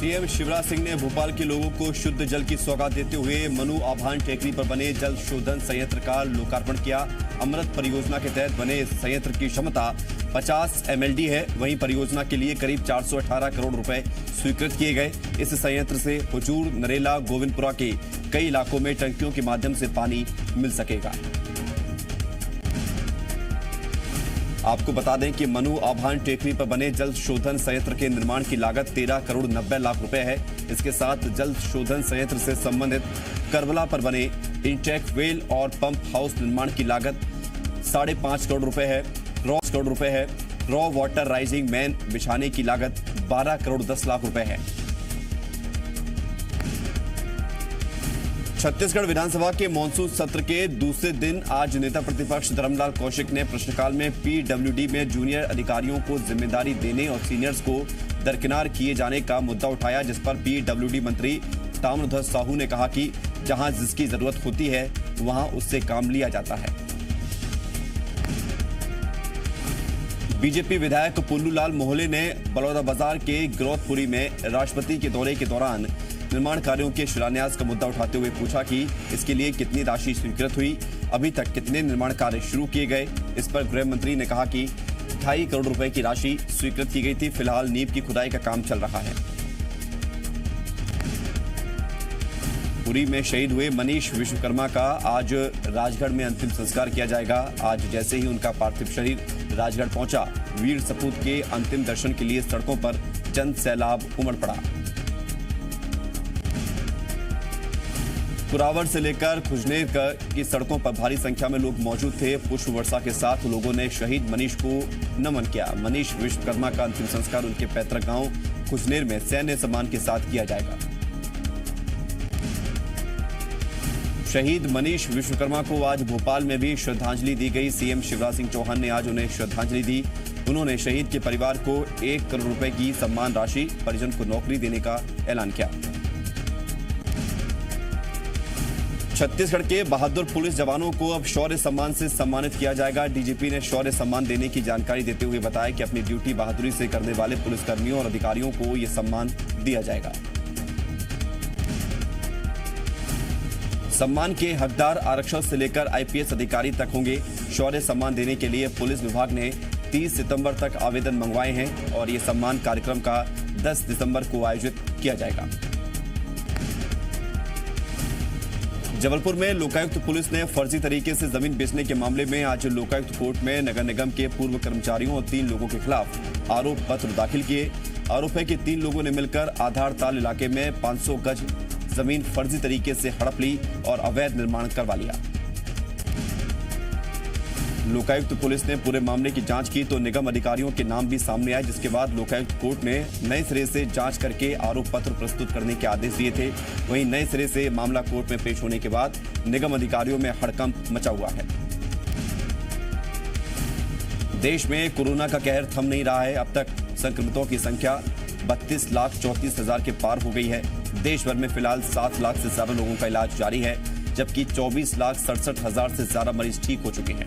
CM Shivraj Singh ने भोपाल के लोगों को शुद्ध जल की सौगात देते हुए मनु आभान टेकरी पर बने जल शोधन संयंत्र का लोकार्पण किया। अमृत परियोजना के तहत बने इस संयंत्र की क्षमता 50 MLD है। वहीं परियोजना के लिए करीब 418 करोड़ रुपए स्वीकृत किए गए। इस संयंत्र से हुजूर, नरेला, गोविंदपुरा के कई इलाकों में टंकियों के माध्यम से पानी मिल सकेगा। आपको बता दें कि मनु आभान टेकरी पर बने जल शोधन संयंत्र के निर्माण की लागत 13 करोड़ 90 लाख रुपए है। इसके साथ जल शोधन संयंत्र से संबंधित करबला पर बने इंटेक वेल और पंप हाउस निर्माण की लागत 5.5 करोड़ रुपए है। रॉ वाटर राइजिंग मैन बिछाने की लागत 12 करोड़ 10 लाख रुपए है। छत्तीसगढ़ विधानसभा के मानसून सत्र के दूसरे दिन आज नेता प्रतिपक्ष धर्मलाल कौशिक ने प्रश्नकाल में PWD में जूनियर अधिकारियों को जिम्मेदारी देने और सीनियर्स को दरकिनार किए जाने का मुद्दा उठाया, जिस पर PWD मंत्री ताम्रध्वज साहू ने कहा कि जहां जिसकी जरूरत होती है वहां उससे काम लिया जाता है। बीजेपी विधायक पुन्नूलाल मोहले ने बलौदाबाजार के ग्रोथपुरी में राष्ट्रपति के दौरे के दौरान निर्माण कार्यों के शिलान्यास का मुद्दा उठाते हुए पूछा कि इसके लिए कितनी राशि स्वीकृत हुई, अभी तक कितने निर्माण कार्य शुरू किए गए। इस पर गृह मंत्री ने कहा कि 2.5 करोड़ रुपए की राशि स्वीकृत की गई थी। फिलहाल नींव की खुदाई का काम चल रहा है। पुरी में शहीद हुए मनीष विश्वकर्मा का आज राजगढ़ में अंतिम संस्कार किया जाएगा। आज जैसे ही उनका पार्थिव शरीर राजगढ़ पहुंचा, वीर सपूत के अंतिम दर्शन के लिए सड़कों पर जन सैलाब उमड़ पड़ा। कुरावर से लेकर खुजनेर की सड़कों पर भारी संख्या में लोग मौजूद थे। पुष्प वर्षा के साथ लोगों ने शहीद मनीष को नमन किया। मनीष विश्वकर्मा का अंतिम संस्कार उनके पैतृक गांव खुजनेर में सैन्य सम्मान के साथ किया जाएगा। शहीद मनीष विश्वकर्मा को आज भोपाल में भी श्रद्धांजलि दी गई। सीएम शिवराज सिंह चौहान ने आज उन्हें श्रद्धांजलि दी। उन्होंने शहीद के परिवार को 1 करोड़ रुपए की सम्मान राशि, परिजन को नौकरी देने का ऐलान किया। छत्तीसगढ़ के बहादुर पुलिस जवानों को अब शौर्य सम्मान से सम्मानित किया जाएगा। डीजीपी ने शौर्य सम्मान देने की जानकारी देते हुए बताया कि अपनी ड्यूटी बहादुरी से करने वाले पुलिसकर्मियों और अधिकारियों को यह सम्मान दिया जाएगा। सम्मान के हकदार आरक्षक से लेकर IPS अधिकारी तक होंगे। शौर्य सम्मान देने के लिए पुलिस विभाग ने 30 सितंबर तक आवेदन मंगवाए हैं और ये सम्मान कार्यक्रम का 10 दिसंबर को आयोजित किया जाएगा। जबलपुर में लोकायुक्त पुलिस ने फर्जी तरीके से जमीन बेचने के मामले में आज लोकायुक्त कोर्ट में नगर निगम के पूर्व कर्मचारियों और 3 लोगों के खिलाफ आरोप पत्र दाखिल किए। आरोप है कि 3 लोगों ने मिलकर आधार ताल इलाके में 500 गज जमीन फर्जी तरीके से हड़प ली और अवैध निर्माण करवा लिया। लोकायुक्त पुलिस ने पूरे मामले की जांच की तो निगम अधिकारियों के नाम भी सामने आए, जिसके बाद लोकायुक्त कोर्ट ने नए सिरे से जांच करके आरोप पत्र प्रस्तुत करने के आदेश दिए थे। वहीं नए सिरे से मामला कोर्ट में पेश होने के बाद निगम अधिकारियों में हड़कंप मचा हुआ है। देश में कोरोना का कहर थम नहीं रहा है। अब तक संक्रमितों की संख्या 32,34,000 के पार हो गई है। देश भर में फिलहाल 7 लाख से ज्यादा लोगों का इलाज जारी है, जबकि 24,67,000 से ज्यादा मरीज ठीक हो चुके हैं।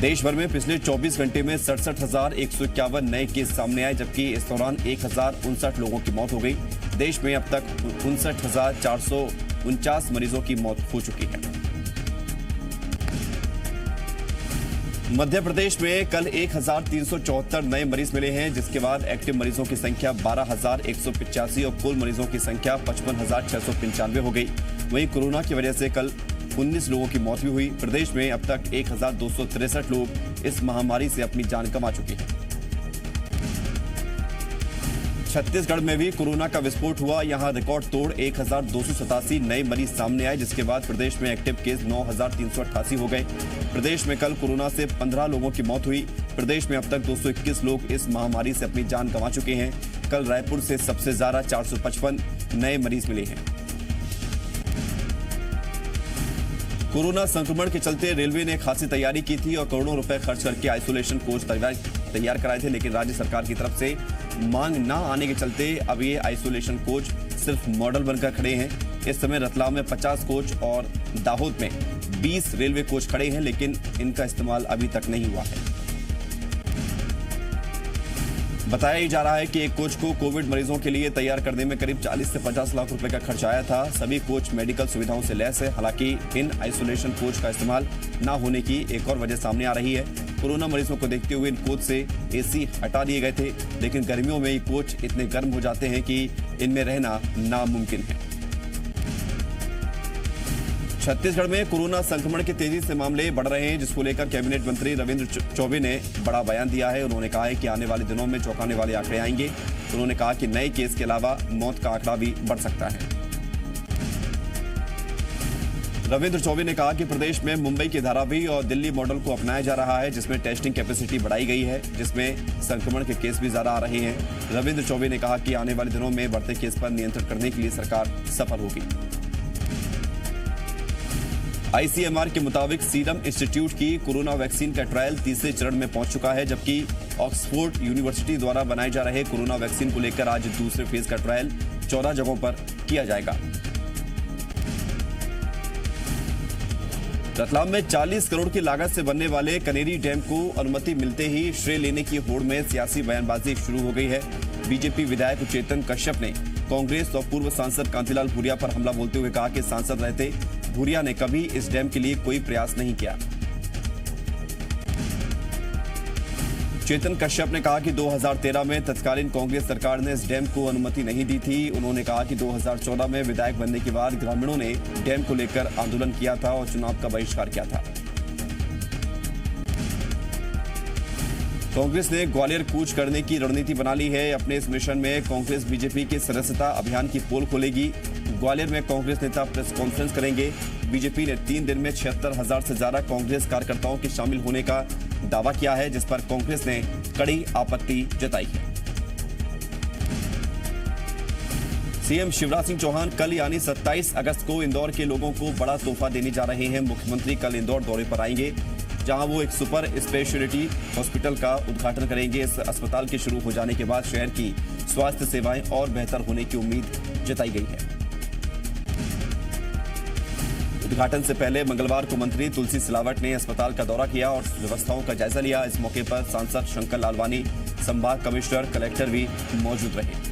देश भर में पिछले 24 घंटे में 67,151 नए केस सामने आए, जबकि इस दौरान 1,059 लोगों की मौत हो गई। देश में अब तक 59,449 मरीजों की मौत हो चुकी है। मध्य प्रदेश में कल 1,374 नए मरीज मिले हैं, जिसके बाद एक्टिव मरीजों की संख्या 12,185 और कुल मरीजों की संख्या 55,695 हो गई। वहीं कोरोना की वजह से कल 19 लोगों की मौत भी हुई। प्रदेश में अब तक 1,263 लोग इस महामारी से अपनी जान गंवा चुके हैं। छत्तीसगढ़ में भी कोरोना का विस्फोट हुआ। यहां रिकॉर्ड तोड़ 1,287 नए मरीज सामने आए, जिसके बाद प्रदेश में एक्टिव केस 9,388 हो गए। प्रदेश में कल कोरोना से 15 लोगों की मौत हुई। प्रदेश में अब तक 221 लोग इस महामारी से अपनी जान गंवा चुके हैं। कल रायपुर से सबसे ज्यादा 455 नए मरीज मिले हैं। कोरोना संक्रमण के चलते रेलवे ने खासी तैयारी की थी और करोड़ों रुपए खर्च करके आइसोलेशन कोच तैयार कराए थे, लेकिन राज्य सरकार की तरफ से मांग न आने के चलते अब ये आइसोलेशन कोच सिर्फ मॉडल बनकर खड़े हैं। इस समय रतलाम में 50 कोच और दाहोद में 20 रेलवे कोच खड़े हैं, लेकिन इनका इस्तेमाल अभी तक नहीं हुआ है। बताया जा रहा है कि एक कोच को कोविड मरीजों के लिए तैयार करने में करीब 40 से 50 लाख रुपए का खर्च आया था। सभी कोच मेडिकल सुविधाओं से लैस है। हालांकि इन आइसोलेशन कोच का इस्तेमाल न होने की एक और वजह सामने आ रही है। कोरोना मरीजों को देखते हुए इन कोच से एसी हटा दिए गए थे, लेकिन गर्मियों में ये कोच इतने गर्म हो जाते हैं कि इनमें रहना नामुमकिन है। छत्तीसगढ़ में कोरोना संक्रमण के तेजी से मामले बढ़ रहे हैं, जिसको लेकर कैबिनेट मंत्री रविंद्र चौबे ने बड़ा बयान दिया है। उन्होंने कहा है कि आने वाले दिनों में चौंकाने वाले आंकड़े आएंगे। उन्होंने कहा कि नए केस के अलावा मौत का आंकड़ा भी बढ़ सकता है। रविंद्र चौबे ने कहा कि प्रदेश में मुंबई के धारावी और दिल्ली मॉडल को अपनाया जा रहा है, जिसमें टेस्टिंग कैपेसिटी बढ़ाई गई है, जिसमें संक्रमण के केस भी ज्यादा आ रहे हैं। रविंद्र चौबे ने कहा कि आने वाले दिनों में बढ़ते केस पर नियंत्रण करने के लिए सरकार सफल होगी। आईसीएमआर के मुताबिक सीरम इंस्टीट्यूट की कोरोना वैक्सीन का ट्रायल तीसरे चरण में पहुंच चुका है, जबकि ऑक्सफोर्ड यूनिवर्सिटी द्वारा बनाए जा रहे कोरोना वैक्सीन को लेकर आज दूसरे फेज का ट्रायल 14 जगहों पर किया जाएगा। रतलाम में 40 करोड़ की लागत से बनने वाले कनेरी डैम को अनुमति मिलते ही श्रेय लेने की होड़ में सियासी बयानबाजी शुरू हो गई है। बीजेपी विधायक चेतन कश्यप ने कांग्रेस और पूर्व सांसद कांतिलाल भूरिया पर हमला बोलते हुए कहा कि सांसद रहते भूरिया ने कभी इस डैम के लिए कोई प्रयास नहीं किया। चेतन कश्यप ने कहा कि 2013 में तत्कालीन कांग्रेस सरकार ने इस डैम को अनुमति नहीं दी थी। उन्होंने कहा कि 2014 में विधायक बनने के बाद ग्रामीणों ने डैम को लेकर आंदोलन किया था और चुनाव का बहिष्कार किया था। कांग्रेस ने ग्वालियर कूच करने की रणनीति बना ली है। अपने इस मिशन में कांग्रेस बीजेपी के सदस्यता अभियान की पोल खोलेगी। ग्वालियर में कांग्रेस नेता प्रेस कॉन्फ्रेंस करेंगे। बीजेपी ने 3 दिन में 76,000 से ज्यादा कांग्रेस कार्यकर्ताओं के शामिल होने का दावा किया है, जिस पर कांग्रेस ने कड़ी आपत्ति जताई है। सीएम शिवराज सिंह चौहान कल यानी 27 अगस्त को इंदौर के लोगों को बड़ा तोहफा देने जा रहे हैं। मुख्यमंत्री कल इंदौर दौरे पर आएंगे, जहां वो एक सुपर स्पेशलिटी हॉस्पिटल का उद्घाटन करेंगे। इस अस्पताल के शुरू हो जाने के बाद शहर की स्वास्थ्य सेवाएं और बेहतर होने की उम्मीद जताई गई है। उद्घाटन से पहले मंगलवार को मंत्री तुलसी सिलावट ने अस्पताल का दौरा किया और व्यवस्थाओं का जायजा लिया। इस मौके पर सांसद शंकर लालवानी, संभाग कमिश्नर, कलेक्टर भी मौजूद रहे।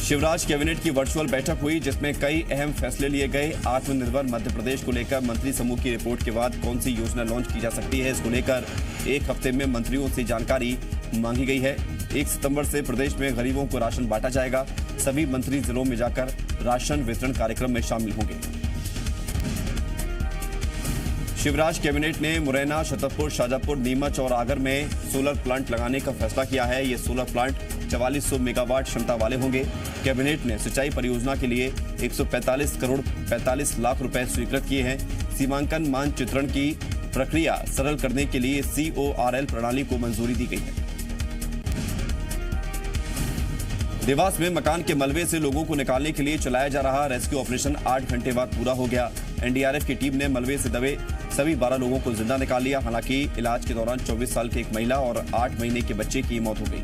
शिवराज कैबिनेट की वर्चुअल बैठक हुई, जिसमें कई अहम फैसले लिए गए। आत्मनिर्भर मध्य प्रदेश को लेकर मंत्री समूह की रिपोर्ट के बाद कौन सी योजना लॉन्च की जा सकती है, इसको लेकर एक हफ्ते में मंत्रियों से जानकारी मांगी गई है। 1 सितंबर से प्रदेश में गरीबों को राशन बांटा जाएगा। सभी मंत्री जिलों में जाकर राशन वितरण कार्यक्रम में शामिल होंगे। शिवराज कैबिनेट ने मुरैना, छतरपुर, शाजापुर, नीमच और आगर में सोलर प्लांट लगाने का फैसला किया है। ये सोलर प्लांट 4400 मेगावाट क्षमता वाले होंगे। कैबिनेट ने सिंचाई परियोजना के लिए 145 करोड़ 45 लाख रुपए स्वीकृत किए हैं। सीमांकन मानचित्रण की प्रक्रिया सरल करने के लिए CORL प्रणाली को मंजूरी दी गई है। देवास में मकान के मलबे से लोगों को निकालने के लिए चलाया जा रहा रेस्क्यू ऑपरेशन 8 घंटे बाद पूरा हो गया। एनडीआरएफ की टीम ने मलबे से दबे सभी 12 लोगों को जिंदा निकाल लिया। हालांकि इलाज के दौरान 24 साल की एक महिला और 8 महीने के बच्चे की मौत हो गई।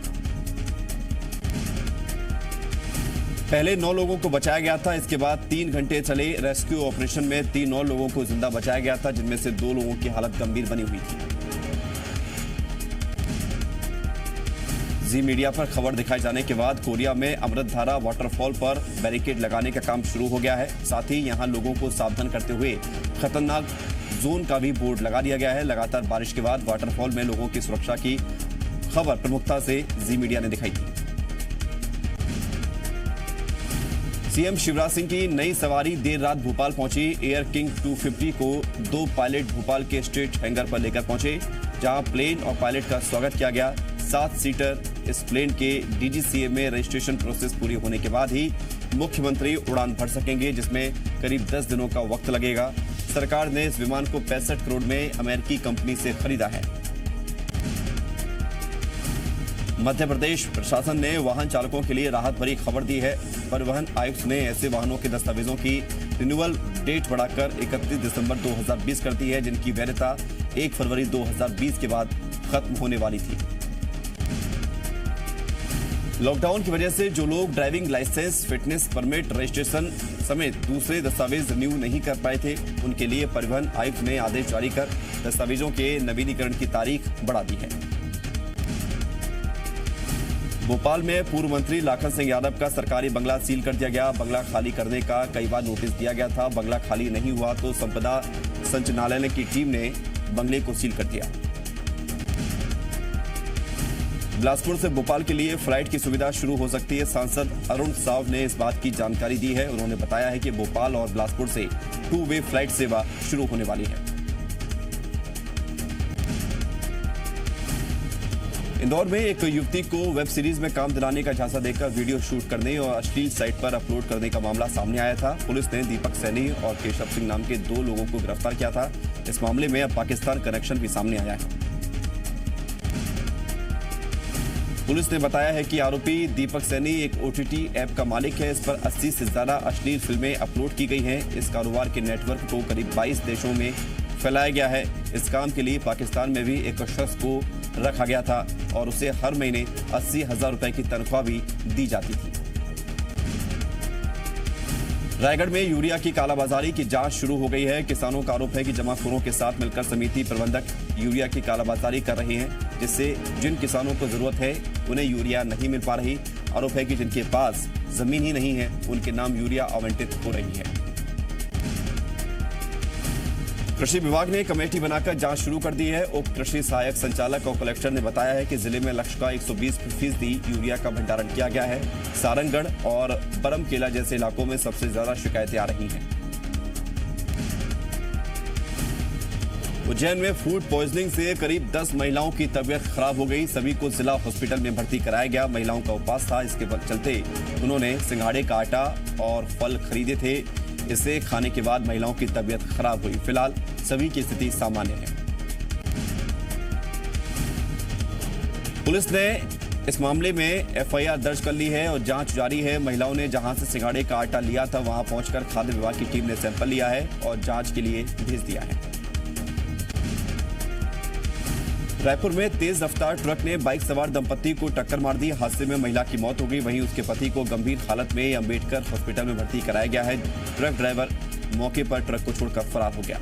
पहले 9 लोगों को बचाया गया था। इसके बाद 3 घंटे चले रेस्क्यू ऑपरेशन में 3 और लोगों को जिंदा बचाया गया था, जिनमें से 2 लोगों की हालत गंभीर बनी हुई थी। जी मीडिया पर खबर दिखाए जाने के बाद कोरिया में अमृतधारा वाटरफॉल पर बैरिकेड लगाने का काम शुरू हो गया है। साथ ही यहां लोगों को सावधान करते हुए खतरनाक जोन का भी बोर्ड लगा दिया गया है। लगातार बारिश के बाद वाटरफॉल में लोगों की सुरक्षा की खबर प्रमुखता से जी मीडिया ने दिखाई थी। सीएम शिवराज सिंह की नई सवारी देर रात भोपाल पहुंची। एयर किंग 250 को 2 पायलट भोपाल के स्ट्रेट हैंगर पर लेकर पहुंचे, जहां प्लेन और पायलट का स्वागत किया गया। 7 सीटर इस प्लेन के DGCA में रजिस्ट्रेशन प्रोसेस पूरी होने के बाद ही मुख्यमंत्री उड़ान भर सकेंगे, जिसमें करीब 10 दिनों का वक्त लगेगा। सरकार ने इस विमान को 65 करोड़ में अमेरिकी कंपनी से खरीदा है। मध्य प्रदेश प्रशासन ने वाहन चालकों के लिए राहत भरी खबर दी है। परिवहन आयुक्त ने ऐसे वाहनों के दस्तावेजों की रिन्यूअल डेट बढ़ाकर 31 दिसंबर 2020 कर दी है, जिनकी वैधता 1 फरवरी 2020 के बाद खत्म होने वाली थी। लॉकडाउन की वजह से जो लोग driving licence, fitness permit, registration समेत दूसरे दस्तावेज रिन्यू नहीं कर पाए थे, उनके लिए परिवहन आयुक्त ने आदेश जारी कर दस्तावेजों के नवीनीकरण की तारीख बढ़ा दी है। भोपाल में पूर्व मंत्री लाखन सिंह यादव का सरकारी बंगला सील कर दिया गया। बंगला खाली करने का कई बार नोटिस दिया गया था। बंगला खाली नहीं हुआ तो संपदा संचालनालय की टीम ने बंगले को सील कर दिया। बिलासपुर से भोपाल के लिए फ्लाइट की सुविधा शुरू हो सकती है। सांसद अरुण साव ने इस बात की जानकारी दी है। उन्होंने बताया है कि भोपाल और बिलासपुर से 2 वे फ्लाइट सेवा शुरू होने वाली है। इंदौर में एक युवती को वेब सीरीज में काम दिलाने का झांसा देकर वीडियो शूट करने और अश्लील साइट पर अपलोड करने का मामला सामने आया था। पुलिस ने दीपक सैनी और केशव सिंह नाम के 2 लोगों को गिरफ्तार किया था। इस मामले में अब पाकिस्तान कनेक्शन भी सामने आया है। पुलिस ने बताया है कि आरोपी दीपक सैनी एक ओटीटी ऐप का मालिक है। इस पर 80 से ज्यादा अश्लील फिल्में अपलोड की गई हैं। इस कारोबार के नेटवर्क को करीब 22 देशों में फैलाया गया है। इस काम के लिए पाकिस्तान में भी एक शख्स को रखा गया था और उसे हर महीने 80,000 रुपए की तनख्वाह भी दी जाती थी। रायगढ़ में यूरिया की कालाबाजारी की जांच शुरू हो गई है। किसानों का आरोप है कि जमाखोरों के साथ मिलकर समिति प्रबंधक यूरिया की कालाबाजारी कर रहे हैं, जिससे जिन किसानों को जरूरत है उन्हें यूरिया नहीं मिल पा रही। आरोप है कि जिनके पास जमीन ही नहीं है उनके नाम यूरिया आवंटित हो रही है। कृषि विभाग ने कमेटी बनाकर जांच शुरू कर दी है। उप कृषि सहायक संचालक और कलेक्टर ने बताया है कि जिले में लक्ष्य का 120% यूरिया का भंडारण किया गया है। सारंगगढ़ और बरमकेला जैसे इलाकों में सबसे ज्यादा शिकायतें आ रही हैं। उज्जैन में फूड पॉइजनिंग से करीब 10 महिलाओं की तबीयत खराब हो गई। सभी को जिला हॉस्पिटल में भर्ती कराया गया। महिलाओं का उपवास था, इसके चलते उन्होंने सिंघाड़े का आटा और फल खरीदे थे। इसे खाने के बाद महिलाओं की तबीयत खराब हुई। फिलहाल सभी की स्थिति सामान्य है। पुलिस ने इस मामले में एफआईआर दर्ज कर ली है और जांच जारी है। महिलाओं ने जहां से सिंघाड़े का आटा लिया था वहां पहुंचकर खाद्य विभाग की टीम ने सैंपल लिया है और जांच के लिए भेज दिया है। रायपुर में तेज रफ्तार ट्रक ने बाइक सवार दंपत्ति को टक्कर मार दी। हादसे में महिला की मौत हो गई। वहीं उसके पति को गंभीर हालत में अंबेडकर हॉस्पिटल में भर्ती कराया गया है। ट्रक ड्राइवर मौके पर ट्रक को छोड़कर फरार हो गया।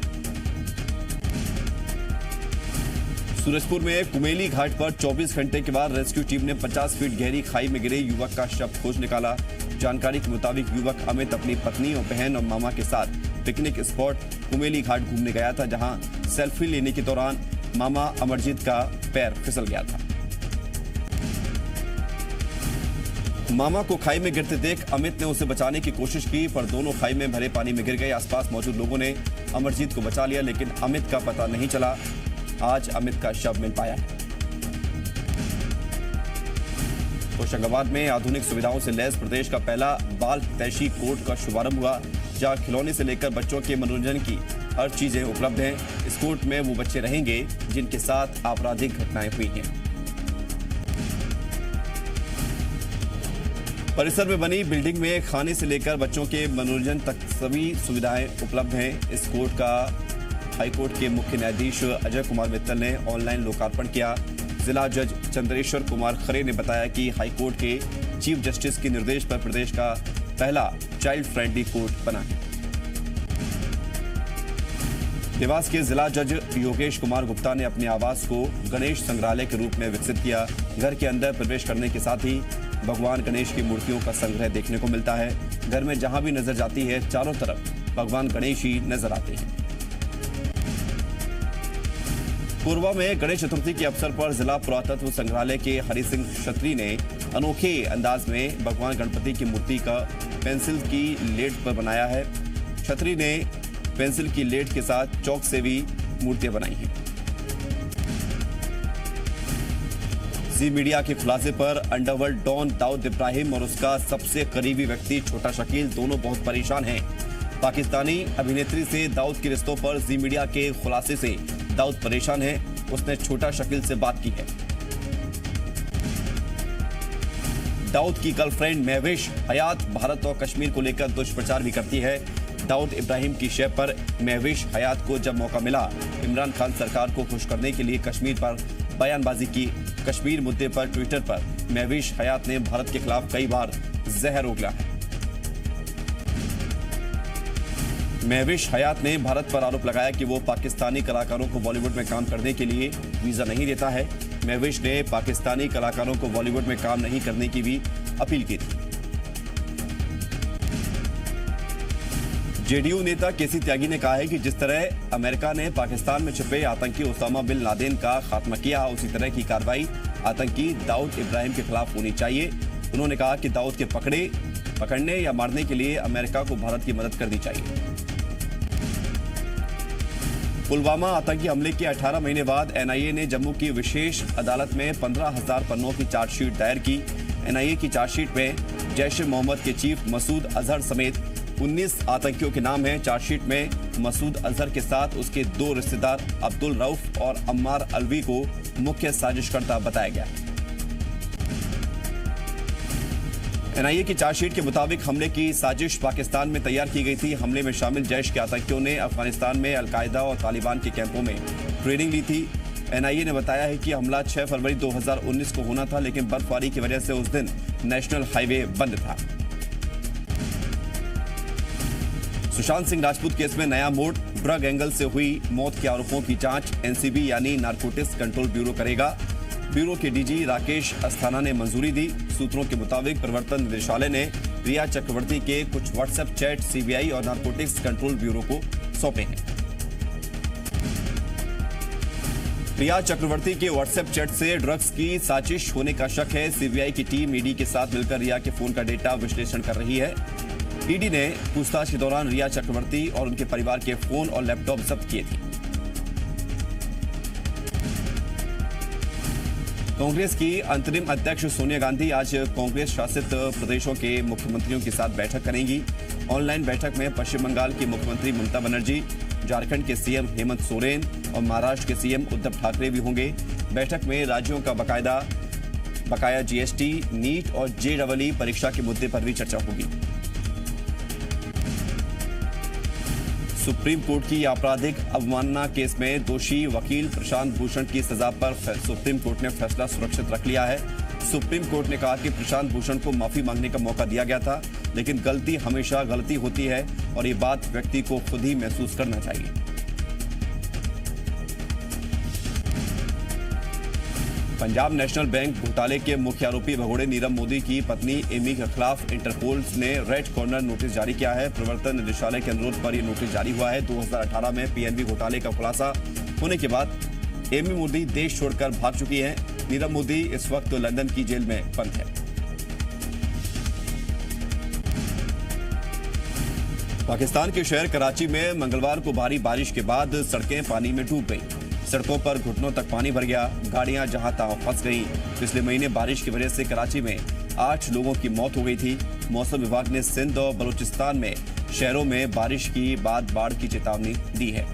सूरजपुर में कुमेली घाट पर 24 घंटे के बाद रेस्क्यू टीम ने 50 फीट गहरी खाई में गिरे युवक का शव खोज निकाला। जानकारी के मुताबिक युवक अमित अपनी पत्नी और बहन और मामा के साथ पिकनिक स्पॉट कुमेली घाट घूमने गया था, जहां सेल्फी लेने के दौरान मामा अमरजीत का पैर फिसल गया था। मामा को खाई में गिरते देख अमित ने उसे बचाने की कोशिश की, पर दोनों खाई में भरे पानी में गिर गए। आसपास मौजूद लोगों ने अमरजीत को बचा लिया, लेकिन अमित का पता नहीं चला। आज अमित का शव मिल पाया है। होशंगाबाद में आधुनिक सुविधाओं से लैस प्रदेश का पहला बाल हितैषी कोर्ट का शुभारंभ हुआ, जहां खिलौने से लेकर बच्चों के मनोरंजन की हर चीजें उपलब्ध हैं। इस कोर्ट में वो बच्चे रहेंगे जिनके साथ आपराधिक घटनाएं हुई हैं। परिसर में बनी बिल्डिंग में खाने से लेकर बच्चों के मनोरंजन तक सभी सुविधाएं उपलब्ध हैं। इस कोर्ट का हाईकोर्ट के मुख्य न्यायाधीश अजय कुमार मित्तल ने ऑनलाइन लोकार्पण किया। जिला जज चंद्रेश्वर कुमार खरे ने बताया कि हाईकोर्ट के चीफ जस्टिस के निर्देश पर प्रदेश का पहला चाइल्ड फ्रेंडली कोर्ट बना है। देवास के जिला जज योगेश कुमार गुप्ता ने अपने आवास को गणेश संग्रहालय के रूप में विकसित किया। घर के अंदर प्रवेश करने के साथ ही भगवान गणेश की मूर्तियों का संग्रह देखने को मिलता है। घर में जहां भी नजर जाती है चारों तरफ भगवान गणेश ही नजर आते हैं। कोरबा में गणेश चतुर्थी के अवसर पर जिला पुरातत्व संग्रहालय के हरि सिंह क्षत्री ने अनोखे अंदाज में भगवान गणपति की मूर्ति का पेंसिल की लेड पर बनाया है। क्षत्री ने पेंसिल की लेड के साथ चौक से भी मूर्तियां बनाई हैं। जी मीडिया के खुलासे पर अंडरवर्ल्ड डॉन दाऊद इब्राहिम और उसका सबसे करीबी व्यक्ति छोटा शकील दोनों बहुत परेशान हैं। पाकिस्तानी अभिनेत्री से दाऊद के रिश्तों पर जी मीडिया के खुलासे से दाऊद परेशान है। उसने छोटा शकील से बात की है। दाऊद की गर्लफ्रेंड महविश हयात भारत और कश्मीर को लेकर दुष्प्रचार भी करती है। दाऊद इब्राहिम की शय पर महविश हयात को जब मौका मिला इमरान खान सरकार को खुश करने के लिए कश्मीर पर बयानबाजी की। कश्मीर मुद्दे पर ट्विटर पर महविश हयात ने भारत के खिलाफ कई बार जहर उगला है। महविश हयात ने भारत पर आरोप लगाया कि वो पाकिस्तानी कलाकारों को बॉलीवुड में काम करने के लिए वीजा नहीं देता है। महविश ने पाकिस्तानी कलाकारों को बॉलीवुड में काम नहीं करने की भी अपील की थी। जेडीयू नेता केसी त्यागी ने कहा है कि जिस तरह अमेरिका ने पाकिस्तान में छिपे आतंकी ओसामा बिन लादेन का खात्मा किया, उसी तरह की कार्रवाई आतंकी दाऊद इब्राहिम के खिलाफ होनी चाहिए। उन्होंने कहा कि दाऊद के पकड़ने या मारने के लिए अमेरिका को भारत की मदद करनी चाहिए। पुलवामा आतंकी हमले के 18 महीने बाद एनआईए ने जम्मू की विशेष अदालत में 15,000 पन्नों की चार्जशीट दायर की। एनआईए की चार्जशीट में जैश ए मोहम्मद के चीफ मसूद अजहर समेत 19 आतंकियों के नाम हैं। चार्जशीट में मसूद अजहर के साथ उसके 2 रिश्तेदार अब्दुल रऊफ और अम्मार अलवी को मुख्य साजिशकर्ता बताया गया। एनआईए की चार्जशीट के मुताबिक हमले की साजिश पाकिस्तान में तैयार की गई थी। हमले में शामिल जैश के आतंकियों ने अफगानिस्तान में अलकायदा और तालिबान के कैंपों में ट्रेनिंग ली थी। एनआईए ने बताया है कि हमला 6 फरवरी 2019 को होना था, लेकिन बर्फबारी की वजह से उस दिन नेशनल हाईवे बंद था। सुशांत सिंह राजपूत केस में नया मोड़, ड्रग एंगल से हुई मौत के आरोपों की जांच एनसीबी यानी नारकोटिक्स कंट्रोल ब्यूरो करेगा। ब्यूरो के डीजी राकेश अस्थाना ने मंजूरी दी। सूत्रों के मुताबिक प्रवर्तन निदेशालय ने रिया चक्रवर्ती के कुछ व्हाट्सएप चैट सीबीआई और नारकोटिक्स कंट्रोल ब्यूरो को सौंपे हैं। रिया चक्रवर्ती के व्हाट्सएप चैट से ड्रग्स की साजिश होने का शक है। सीबीआई की टीम ईडी के साथ मिलकर रिया के फोन का डेटा विश्लेषण कर रही है। ईडी ने पूछताछ के दौरान रिया चक्रवर्ती और उनके परिवार के फोन और लैपटॉप जब्त किए थे। कांग्रेस की अंतरिम अध्यक्ष सोनिया गांधी आज कांग्रेस शासित प्रदेशों के मुख्यमंत्रियों के साथ बैठक करेंगी। ऑनलाइन बैठक में पश्चिम बंगाल की मुख्यमंत्री ममता बनर्जी, झारखंड के सीएम हेमंत सोरेन और महाराष्ट्र के सीएम उद्धव ठाकरे भी होंगे। बैठक में राज्यों का बकाया जीएसटी, नीट और जेईई परीक्षा के मुद्दे पर भी चर्चा होगी। सुप्रीम कोर्ट की आपराधिक अवमानना केस में दोषी वकील प्रशांत भूषण की सजा पर सुप्रीम कोर्ट ने फैसला सुरक्षित रख लिया है। सुप्रीम कोर्ट ने कहा कि प्रशांत भूषण को माफी मांगने का मौका दिया गया था, लेकिन गलती हमेशा गलती होती है और ये बात व्यक्ति को खुद ही महसूस करना चाहिए। पंजाब नेशनल बैंक घोटाले के मुख्य आरोपी भगोड़े नीरव मोदी की पत्नी एमी के खिलाफ इंटरपोल ने रेड कॉर्नर नोटिस जारी किया है। प्रवर्तन निदेशालय के अनुरोध पर यह नोटिस जारी हुआ है। 2018 में पीएनबी घोटाले का खुलासा होने के बाद एमी मोदी देश छोड़कर भाग चुकी हैं। नीरव मोदी इस वक्त लंदन की जेल में बंद है। पाकिस्तान के शहर कराची में मंगलवार को भारी बारिश के बाद सड़कें पानी में डूब गईं। सड़कों पर घुटनों तक पानी भर गया, गाड़ियां जहां तहां फंस गईं। पिछले महीने बारिश की वजह से कराची में 8 लोगों की मौत हो गई थी। मौसम विभाग ने सिंध और बलूचिस्तान में शहरों में बारिश की बाद बाढ़ की चेतावनी दी है।